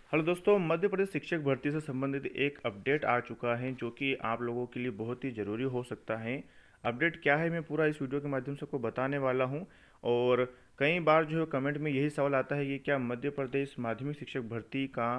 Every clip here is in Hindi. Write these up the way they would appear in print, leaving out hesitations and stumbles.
हेलो दोस्तों, मध्य प्रदेश शिक्षक भर्ती से संबंधित एक अपडेट आ चुका है जो कि आप लोगों के लिए बहुत ही ज़रूरी हो सकता है। अपडेट क्या है मैं पूरा इस वीडियो के माध्यम से आपको बताने वाला हूं। और कई बार जो है कमेंट में यही सवाल आता है कि क्या मध्य प्रदेश माध्यमिक शिक्षक भर्ती का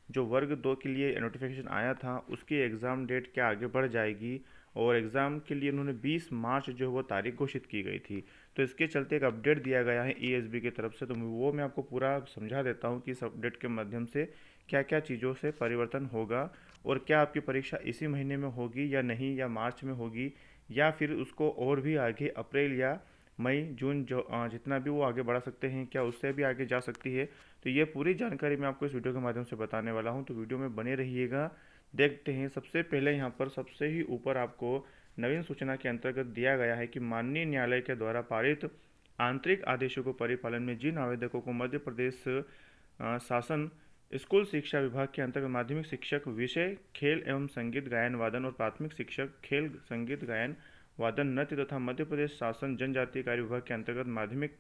जो वर्ग 2 के लिए नोटिफिकेशन आया था उसकी एग्ज़ाम डेट क्या आगे बढ़ जाएगी। और एग्ज़ाम के लिए उन्होंने 20 मार्च जो है वो तारीख घोषित की गई थी। तो इसके चलते एक अपडेट दिया गया है ईएसबी की तरफ से, तो वो मैं आपको पूरा समझा देता हूँ कि इस अपडेट के माध्यम से क्या क्या चीज़ों से परिवर्तन होगा और क्या आपकी परीक्षा इसी महीने में होगी या नहीं, या मार्च में होगी, या फिर उसको और भी आगे अप्रैल या मई जून जो जितना भी वो आगे बढ़ा सकते हैं, क्या उससे भी आगे जा सकती है। तो ये पूरी जानकारी मैं आपको इस वीडियो के माध्यम से बताने वाला हूँ, तो वीडियो में बने रहिएगा। देखते हैं, सबसे पहले यहाँ पर सबसे ही ऊपर आपको नवीन सूचना के अंतर्गत दिया गया है कि माननीय न्यायालय के द्वारा पारित आंतरिक आदेशों को परिपालन में जिन आवेदकों को मध्य प्रदेश शासन स्कूल शिक्षा विभाग के अंतर्गत माध्यमिक शिक्षक विषय खेल एवं संगीत गायन वादन और प्राथमिक शिक्षक खेल संगीत गायन वादन नृत्य तथा मध्य प्रदेश शासन जनजातीय कार्य विभाग के अंतर्गत माध्यमिक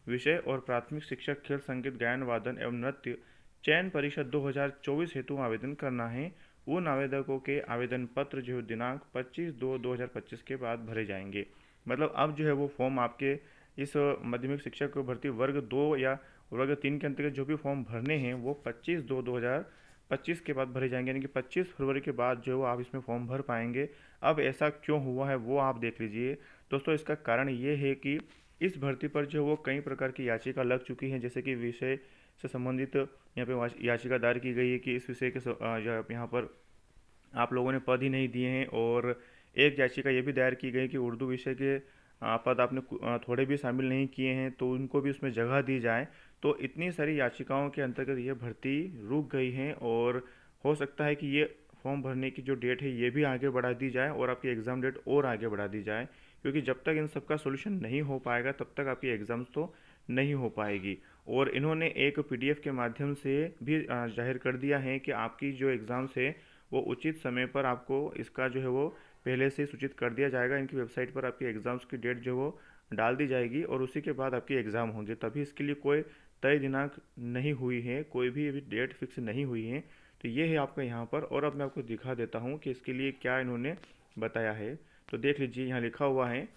विषय और प्राथमिक शिक्षक खेल संगीत गायन वादन एवं नृत्य चयन परीक्षा 2024 हेतु आवेदन करना है। उन आवेदकों के आवेदन पत्र जो दिनांक 25/2/2025 के बाद भरे जाएंगे। मतलब अब जो है वो फॉर्म आपके इस माध्यमिक शिक्षक भर्ती वर्ग 2 या वर्ग 3 के अंतर्गत जो भी फॉर्म भरने हैं वो 25/2/2025 के बाद भरे जाएंगे, यानी कि 25 फरवरी के बाद जो है वो आप इसमें फॉर्म भर पाएंगे। अब ऐसा क्यों हुआ है वो आप देख लीजिए दोस्तों। इसका कारण ये है कि इस भर्ती पर जो वो कई प्रकार की याचिका लग चुकी हैं, जैसे कि विषय से संबंधित यहाँ पे याचिका दायर की गई है कि इस विषय के यहाँ पर आप लोगों ने पद ही नहीं दिए हैं। और एक याचिका ये भी दायर की गई कि उर्दू विषय के पद आपने थोड़े भी शामिल नहीं किए हैं तो उनको भी उसमें जगह दी जाए। तो इतनी सारी याचिकाओं के अंतर्गत ये भर्ती रुक गई है और हो सकता है कि ये फॉर्म भरने की जो डेट है ये भी आगे बढ़ा दी जाए और आपकी एग्ज़ाम डेट और आगे बढ़ा दी जाए, क्योंकि जब तक इन सब का सोल्यूशन नहीं हो पाएगा तब तक आपकी एग्ज़ाम्स तो नहीं हो पाएगी। और इन्होंने एक पीडीएफ के माध्यम से भी जाहिर कर दिया है कि आपकी जो एग्ज़ाम्स है वो उचित समय पर आपको इसका जो है वो पहले से सूचित कर दिया जाएगा। इनकी वेबसाइट पर आपकी एग्ज़ाम्स की डेट जो वो डाल दी जाएगी और उसी के बाद आपकी एग्ज़ाम होंगे। तभी इसके लिए कोई तय दिनांक नहीं हुई है, कोई भी अभी डेट फिक्स नहीं हुई है। तो ये है आपका यहाँ पर। और अब मैं आपको दिखा देता हूँ कि इसके लिए क्या इन्होंने बताया है। तो देख लीजिए, यहाँ लिखा हुआ है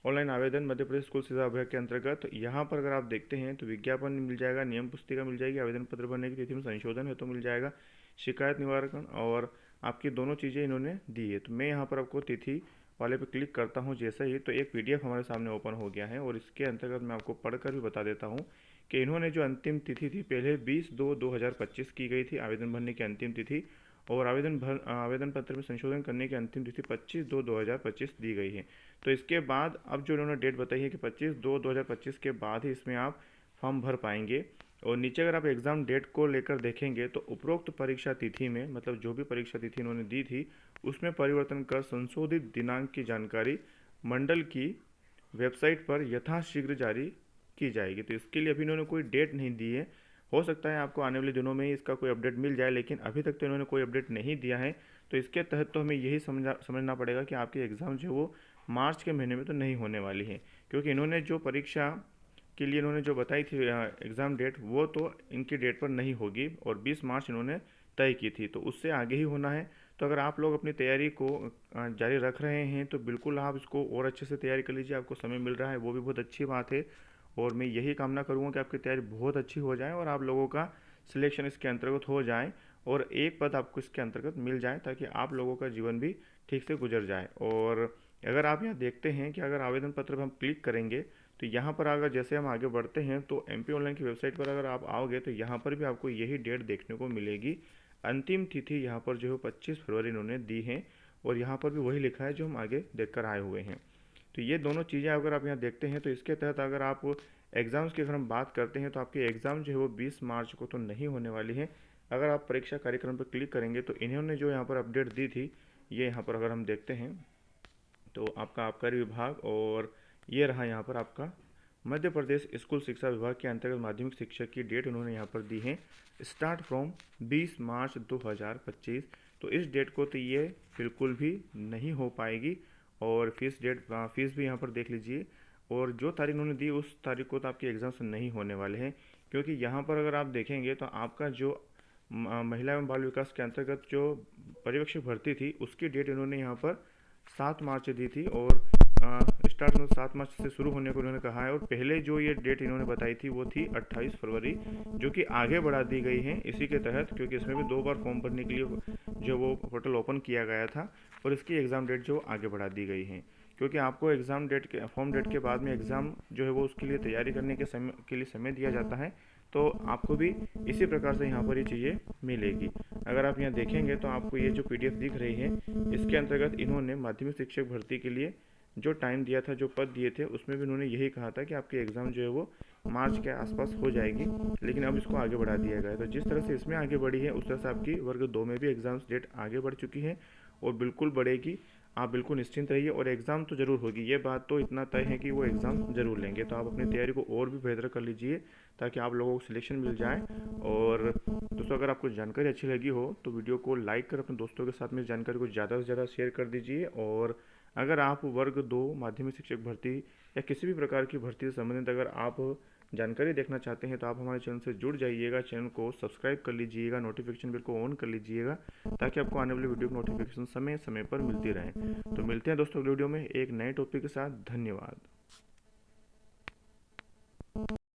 ऑनलाइन आवेदन मध्य प्रदेश स्कूल शिक्षा विभाग के अंतर्गत। यहाँ पर अगर आप देखते हैं तो विज्ञापन मिल जाएगा, नियम पुस्तिका मिल जाएगी, आवेदन पत्र भरने की तिथि में संशोधन है तो मिल जाएगा, शिकायत निवारण, और आपकी दोनों चीज़ें इन्होंने दी है। तो मैं यहाँ पर आपको तिथि वाले पे क्लिक करता हूँ जैसे ही, तो एक पीडीएफ हमारे सामने ओपन हो गया है और इसके अंतर्गत मैं आपको पढ़कर भी बता देता हूँ कि इन्होंने जो अंतिम तिथि थी पहले 20/2/2025 की गई थी आवेदन भरने की अंतिम तिथि, और आवेदन पत्र में संशोधन करने की अंतिम तिथि 25/2/2025 दी गई है। तो इसके बाद अब जो इन्होंने डेट बताई है कि 25/2/2025 के बाद ही इसमें आप फॉर्म भर पाएंगे। और नीचे अगर आप एग्ज़ाम डेट को लेकर देखेंगे तो उपरोक्त परीक्षा तिथि में, मतलब जो भी परीक्षा तिथि इन्होंने दी थी उसमें परिवर्तन कर संशोधित दिनांक की जानकारी मंडल की वेबसाइट पर यथाशीघ्र जारी की जाएगी। तो इसके लिए अभी इन्होंने कोई डेट नहीं दी है। हो सकता है आपको आने वाले दिनों में ही इसका कोई अपडेट मिल जाए, लेकिन अभी तक तो इन्होंने कोई अपडेट नहीं दिया है। तो इसके तहत तो हमें यही समझना पड़ेगा कि आपकी एग्ज़ाम जो है वो मार्च के महीने में तो नहीं होने वाली है, क्योंकि इन्होंने जो परीक्षा के लिए इन्होंने जो बताई थी एग्ज़ाम डेट, वो तो इनकी डेट पर नहीं होगी और 20 मार्च इन्होंने तय की थी, तो उससे आगे ही होना है। तो अगर आप लोग अपनी तैयारी को जारी रख रहे हैं तो बिल्कुल आप इसको और अच्छे से तैयारी कर लीजिए। आपको समय मिल रहा है वो भी बहुत अच्छी बात है, और मैं यही कामना करूँगा कि आपकी तैयारी बहुत अच्छी हो जाए और आप लोगों का सिलेक्शन इसके अंतर्गत हो जाए और एक पद आपको इसके अंतर्गत मिल जाए, ताकि आप लोगों का जीवन भी ठीक से गुजर जाए। और अगर आप यहाँ देखते हैं कि अगर आवेदन पत्र पर हम क्लिक करेंगे तो यहाँ पर अगर जैसे हम आगे बढ़ते हैं तो एमपी ऑनलाइन की वेबसाइट पर अगर आप आओगे तो यहाँ पर भी आपको यही डेट देखने को मिलेगी। अंतिम तिथि यहाँ पर जो है 25 फरवरी इन्होंने दी है और यहाँ पर भी वही लिखा है जो हम आगे देख कर आए हुए हैं। तो ये दोनों चीज़ें अगर आप यहाँ देखते हैं तो इसके तहत अगर आप एग्ज़ाम्स की अगर हम बात करते हैं तो आपकी एग्ज़ाम जो है वो 20 मार्च को तो नहीं होने वाली है। अगर आप परीक्षा कार्यक्रम पर क्लिक करेंगे तो इन्होंने जो यहाँ पर अपडेट दी थी, ये यहाँ पर अगर हम देखते हैं तो आपका आबकारी विभाग, और ये रहा यहाँ पर आपका मध्य प्रदेश स्कूल शिक्षा विभाग के अंतर्गत माध्यमिक शिक्षक की डेट उन्होंने यहाँ पर दी है, स्टार्ट फ्रॉम 20 मार्च 2025। तो इस डेट को तो ये बिल्कुल भी नहीं हो पाएगी। और फीस भी यहाँ पर देख लीजिए, और जो तारीख उन्होंने दी उस तारीख को तो आपके एग्ज़ाम्स नहीं होने वाले हैं, क्योंकि यहाँ पर अगर आप देखेंगे तो आपका जो महिला एवं बाल विकास के अंतर्गत जो पर्यवेक्षक भर्ती थी उसकी डेट इन्होंने यहाँ पर 7 मार्च दी थी, और स्टार्ट 7 मार्च से शुरू होने को इन्होंने कहा है। और पहले जो ये डेट इन्होंने बताई थी वो थी 28 फरवरी, जो कि आगे बढ़ा दी गई है इसी के तहत, क्योंकि इसमें भी 2 बार फॉर्म भरने के लिए जो वो पोर्टल ओपन किया गया था, और इसकी एग्ज़ाम डेट जो आगे बढ़ा दी गई है। क्योंकि आपको एग्ज़ाम डेट के फॉर्म डेट के बाद में एग्ज़ाम जो है वो उसके लिए तैयारी करने के लिए समय दिया जाता है, तो आपको भी इसी प्रकार से यहाँ पर ये चीज़ें मिलेगी। अगर आप यहाँ देखेंगे तो आपको ये जो पीडीएफ दिख रही है, इसके अंतर्गत इन्होंने माध्यमिक शिक्षक भर्ती के लिए जो टाइम दिया था, जो पद दिए थे, उसमें भी उन्होंने यही कहा था कि आपकी एग्ज़ाम जो है वो मार्च के आसपास हो जाएगी, लेकिन अब इसको आगे बढ़ा दिया गया है। तो जिस तरह से इसमें आगे बढ़ी है उस तरह से आपकी वर्ग 2 में भी एग्ज़ाम्स डेट आगे बढ़ चुकी है, और बिल्कुल बढ़ेगी। आप बिल्कुल निश्चिंत रहिए, और एग्ज़ाम तो ज़रूर होगी, ये बात तो इतना तय है कि वो एग्ज़ाम ज़रूर लेंगे। तो आप अपनी तैयारी को और भी बेहतर कर लीजिए ताकि आप लोगों को सिलेक्शन मिल जाए। और दोस्तों, अगर आपको जानकारी अच्छी लगी हो तो वीडियो को लाइक कर अपने दोस्तों के साथ में इस जानकारी को ज़्यादा से ज़्यादा शेयर कर दीजिए। और अगर आप वर्ग 2 माध्यमिक शिक्षक भर्ती या किसी भी प्रकार की भर्ती से संबंधित अगर आप जानकारी देखना चाहते हैं तो आप हमारे चैनल से जुड़ जाइएगा, चैनल को सब्सक्राइब कर लीजिएगा, नोटिफिकेशन बिल को ऑन कर लीजिएगा, ताकि आपको आने वाली वीडियो की नोटिफिकेशन समय समय पर मिलती रहे। तो मिलते हैं दोस्तों अगले वीडियो में एक नए टॉपिक के साथ। धन्यवाद।